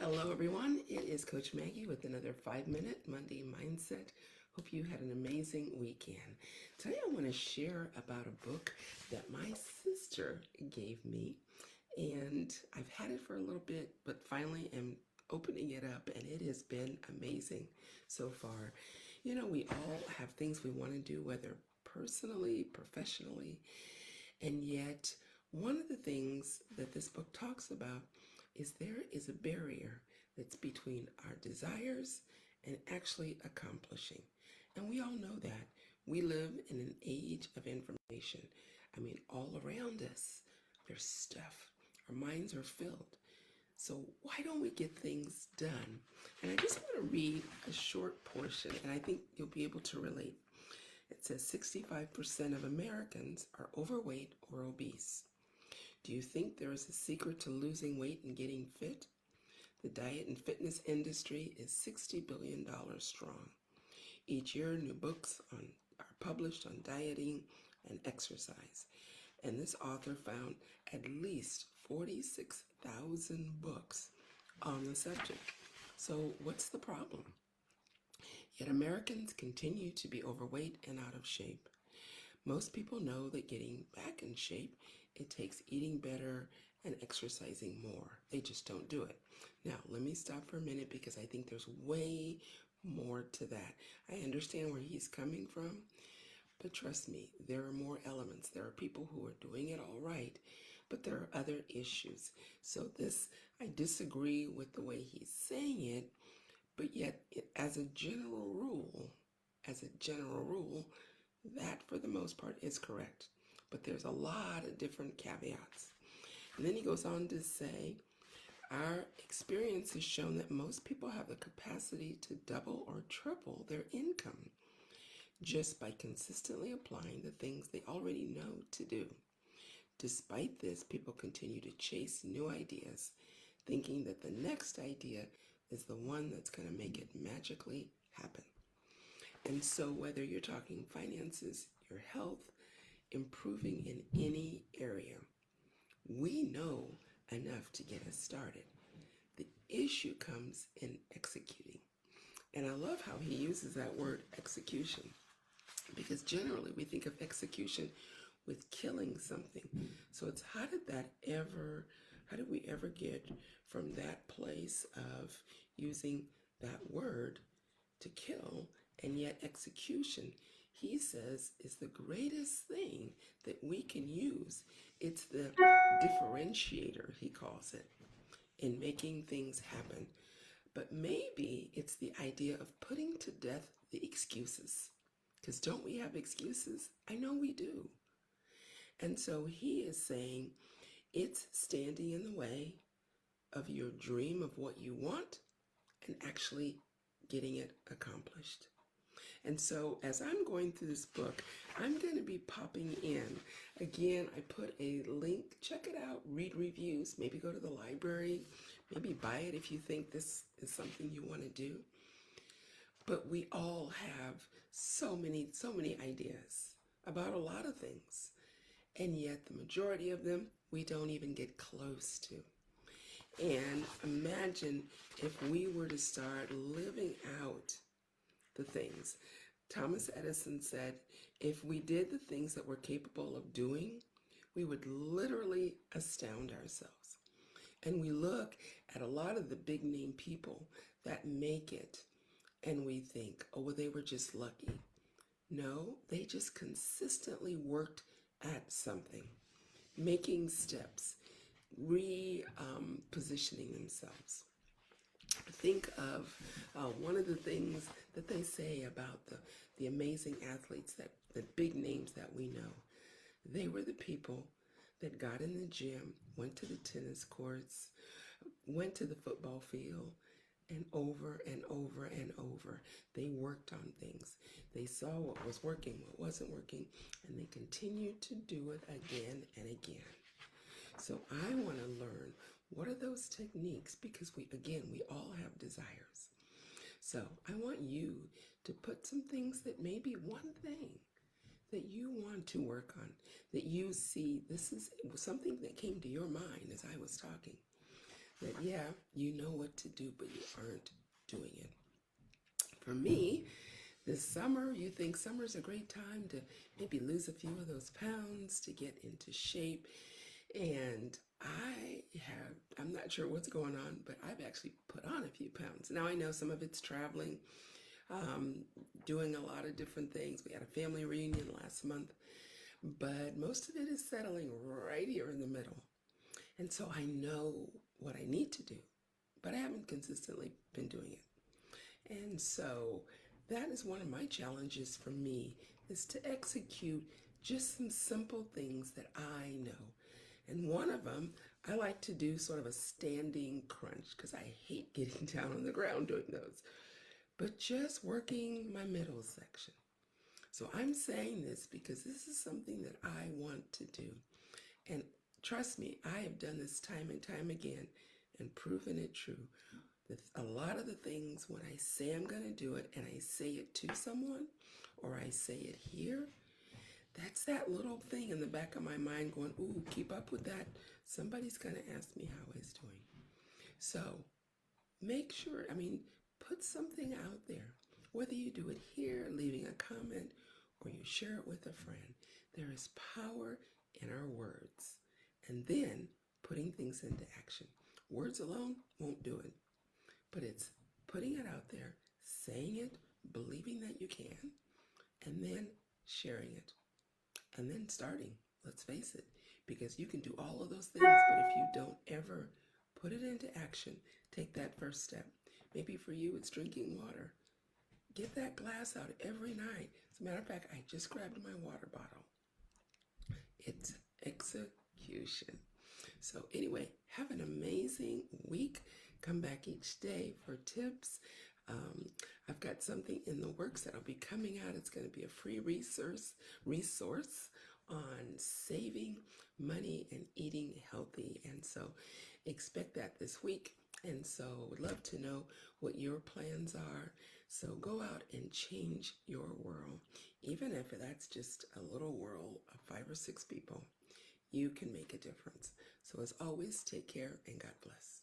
Hello, everyone. It is Coach Maggie with another 5-minute Monday Mindset. Hope you had an amazing weekend. Today, I want to share about a book that my sister gave me, and I've had it for a little bit, but finally am opening it up, and it has been amazing so far. You know, we all have things we want to do, whether personally, professionally, and yet one of the things that this book talks about is there is a barrier that's between our desires and actually accomplishing. And we all know that. We live in an age of information. I mean, all around us, there's stuff. Our minds are filled. So why don't we get things done? And I just want to read a short portion, and I think you'll be able to relate. It says 65% of Americans are overweight or obese. Do you think there is a secret to losing weight and getting fit? The diet and fitness industry is $60 billion strong. Each year, new books are published on dieting and exercise. And this author found at least 46,000 books on the subject. So what's the problem? Yet Americans continue to be overweight and out of shape. Most people know that getting back in shape, it takes eating better and exercising more. They just don't do it. Now, let me stop for a minute because I think there's way more to that. I understand where he's coming from, but trust me, there are more elements. There are people who are doing it all right, but there are other issues. So I disagree with the way he's saying it, but yet as a general rule, that for the most part is correct. But there's a lot of different caveats. And then he goes on to say, our experience has shown that most people have the capacity to double or triple their income just by consistently applying the things they already know to do. Despite this, people continue to chase new ideas, thinking that the next idea is the one that's going to make it magically happen. And so whether you're talking finances, your health, improving in any area, we know enough to get us started. The issue comes in executing. And I love how he uses that word execution, because generally we think of execution with killing something. So it's how did we ever get from that place of using that word to kill, and yet execution, he says, is the greatest thing that we can use. It's the differentiator, he calls it, in making things happen. But maybe it's the idea of putting to death the excuses. Because don't we have excuses? I know we do. And so he is saying it's standing in the way of your dream of what you want and actually getting it accomplished. And so as I'm going through this book, I'm going to be popping in. Again, I put a link. Check it out. Read reviews. Maybe go to the library. Maybe buy it if you think this is something you want to do. But we all have so many ideas about a lot of things. And yet the majority of them we don't even get close to. And imagine if we were to start living out the things. Thomas Edison said, if we did the things that we're capable of doing, we would literally astound ourselves. And we look at a lot of the big name people that make it, and we think, oh, well, they were just lucky. No, they just consistently worked at something, making steps, repositioning themselves. Think of one of the things that they say about the amazing athletes, the big names that we know. They were the people that got in the gym, went to the tennis courts, went to the football field, and over and over and over, they worked on things. They saw what was working, what wasn't working, and they continued to do it again and again. So I want to learn, what are those techniques? Because we all have desires. So I want you to put some things that maybe one thing that you want to work on, that you see, this is something that came to your mind as I was talking, that, yeah, you know what to do, but you aren't doing it. For me, this summer, you think summer's a great time to maybe lose a few of those pounds, to get into shape. And I'm not sure what's going on, but I've actually put on a few pounds. Now I know some of it's traveling, um, doing a lot of different things. We had a family reunion last month, but most of it is settling right here in the middle. And so I know what I need to do, but I haven't consistently been doing it. And so that is one of my challenges for me, is to execute just some simple things that I know. And one of them, I like to do sort of a standing crunch because I hate getting down on the ground doing those, but just working my middle section. So I'm saying this because this is something that I want to do. And trust me, I have done this time and time again and proven it true. A lot of the things, when I say I'm going to do it and I say it to someone or I say it here, that's that little thing in the back of my mind going, ooh, keep up with that. Somebody's going to ask me how I was doing. So make sure, put something out there. Whether you do it here, leaving a comment, or you share it with a friend, there is power in our words. And then putting things into action. Words alone won't do it, but it's putting it out there, saying it, believing that you can, and then sharing it, and then starting. Let's face it, because you can do all of those things, but if you don't ever put it into action, take that first step. Maybe for you, it's drinking water. Get that glass out every night. As a matter of fact, I just grabbed my water bottle. It's execution. So, anyway, have an amazing week. Come back each day for tips. Um, I've got something in the works that'll be coming out. It's going to be a free resource on saving money and eating healthy. And so expect that this week. And so would love to know what your plans are. So go out and change your world. Even if that's just a little world of 5 or 6 people, you can make a difference. So as always, take care and God bless.